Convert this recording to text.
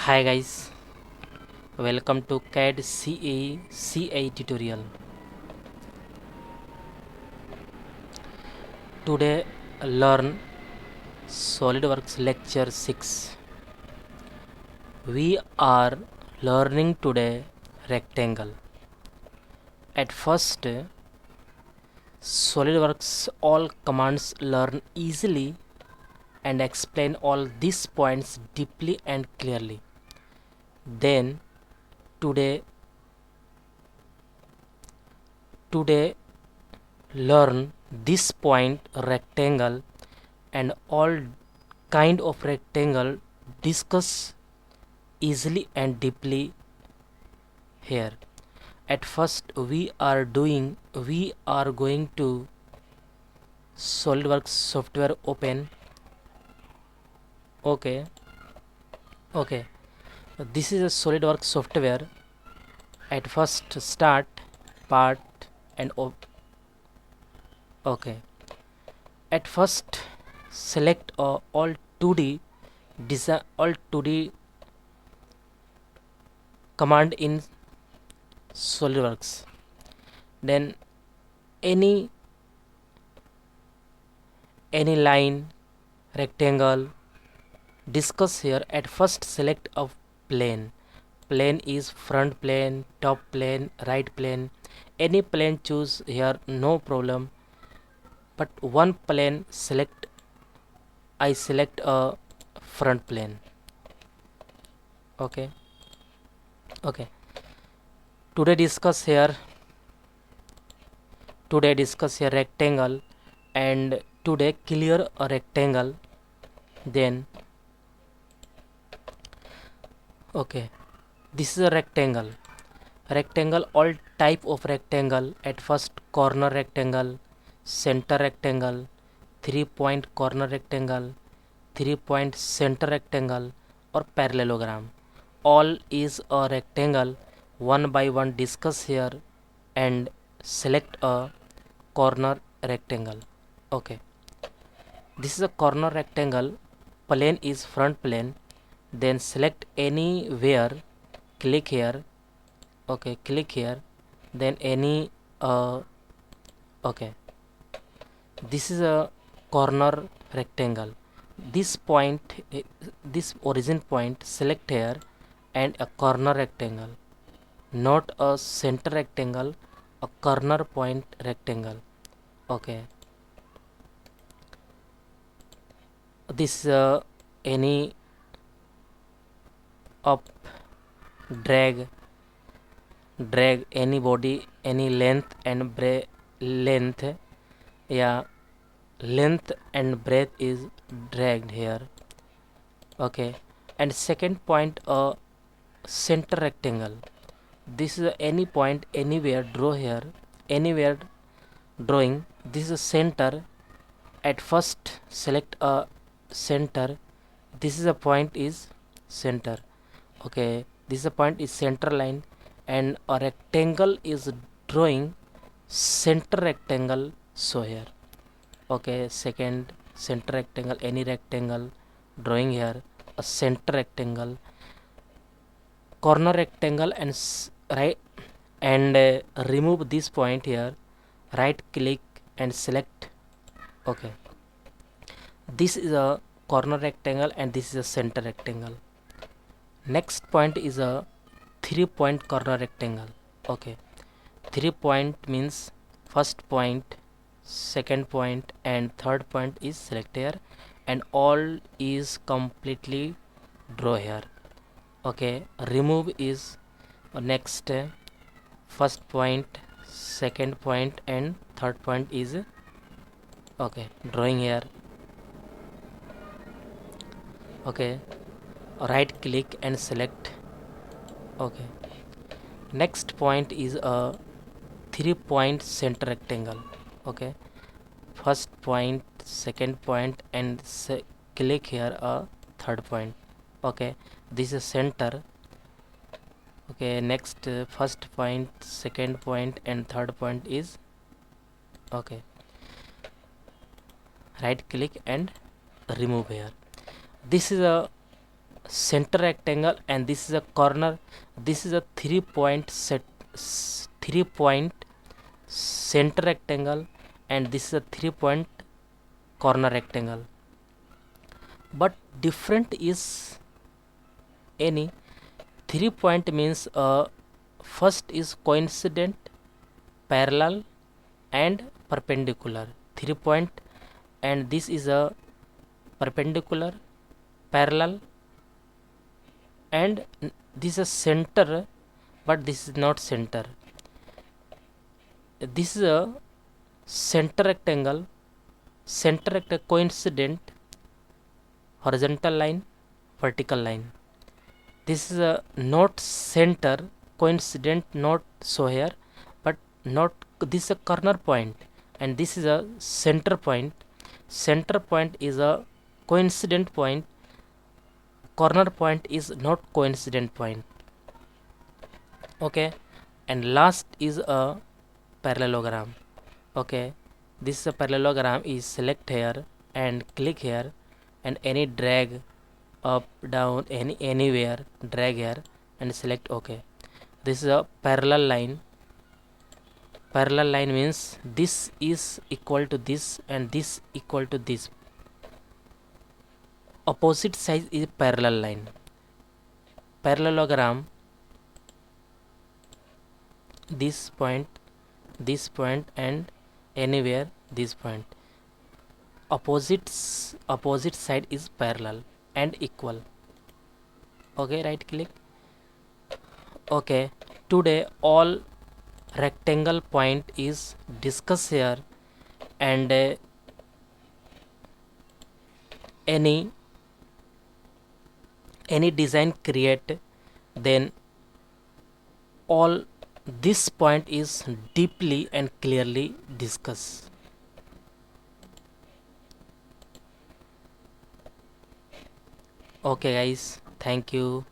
Hi guys, welcome to CAD CA tutorial. Today learn Solidworks lecture 6. We are learning today rectangle. At first, Solidworks all commands learn easily and explain all these points deeply and clearly. Then today learn this point rectangle and all kind of rectangle discuss easily and deeply here. At first we are going to SolidWorks software open. Okay, this is a SolidWorks software. At first start part and okay. At first select all 2D design, all 2D command in SolidWorks. Then any line, rectangle discuss here. At first select a plane. Plane is front plane, top plane, right plane. Any plane choose here, no problem. But one plane select. I select a front plane. Okay. Today discuss here rectangle, and today clear a rectangle. Then okay, this is a rectangle. All type of rectangle. At first corner rectangle, center rectangle, 3-point corner rectangle, 3-point center rectangle, or parallelogram. All is a rectangle. One by one discuss here and select a corner rectangle. Okay, this is a corner rectangle. Plane is front plane. Then select anywhere, click here. Okay, click here. Then any okay, this is a corner rectangle. This point, this origin point, select here and a corner rectangle, not a center rectangle, a corner point rectangle. Okay, this any up, drag any body, any length and length, yeah, length and breadth is dragged here. Okay, and second point, center rectangle. This is any point anywhere, draw here, anywhere drawing. This is center. At first select a center. This is a point is center. Okay, this is a point is center line, and a rectangle is drawing center rectangle. So here, okay, second center rectangle, any rectangle drawing here a center rectangle, corner rectangle, and right, and remove this point here. Right click and select. Okay, this is a corner rectangle and this is a center rectangle. Next point is a 3-point corner rectangle. Okay, 3-point means first point, second point, and third point is select here, and all is completely draw here. Okay, remove is next, first point, second point, and third point is okay, drawing here. Okay, right click and select. Okay, next point is a 3-point center rectangle. Okay, first point, second point, and click here a third point. Okay, this is center. Okay, next, first point, second point, and third point is okay, right click and remove here. This is a center rectangle, and this is a corner. This is a 3-point set, 3-point center rectangle, and this is a 3-point corner rectangle. But different is any 3-point means first is coincident, parallel, and perpendicular. 3-point, and this is a perpendicular, parallel, and this is a center, but this is not center. This is a center rectangle, coincident, horizontal line, vertical line. This is a not center, coincident, not so here, but not, this is a corner point, and this is a center point. Center point is a coincident point, corner point is not coincident point. Okay, and last is a parallelogram. Okay, this is a parallelogram. Is select here and click here, and any drag up, down, anywhere, drag here and select OK. This is a parallel line. Parallel line means this is equal to this and this equal to this. Opposite side is parallel line. Parallelogram, this point, and anywhere this point. Opposite side is parallel and equal. Okay, right click. Okay, today all rectangle point is discussed here, and any design create, then all this point is deeply and clearly discussed. Okay guys, thank you.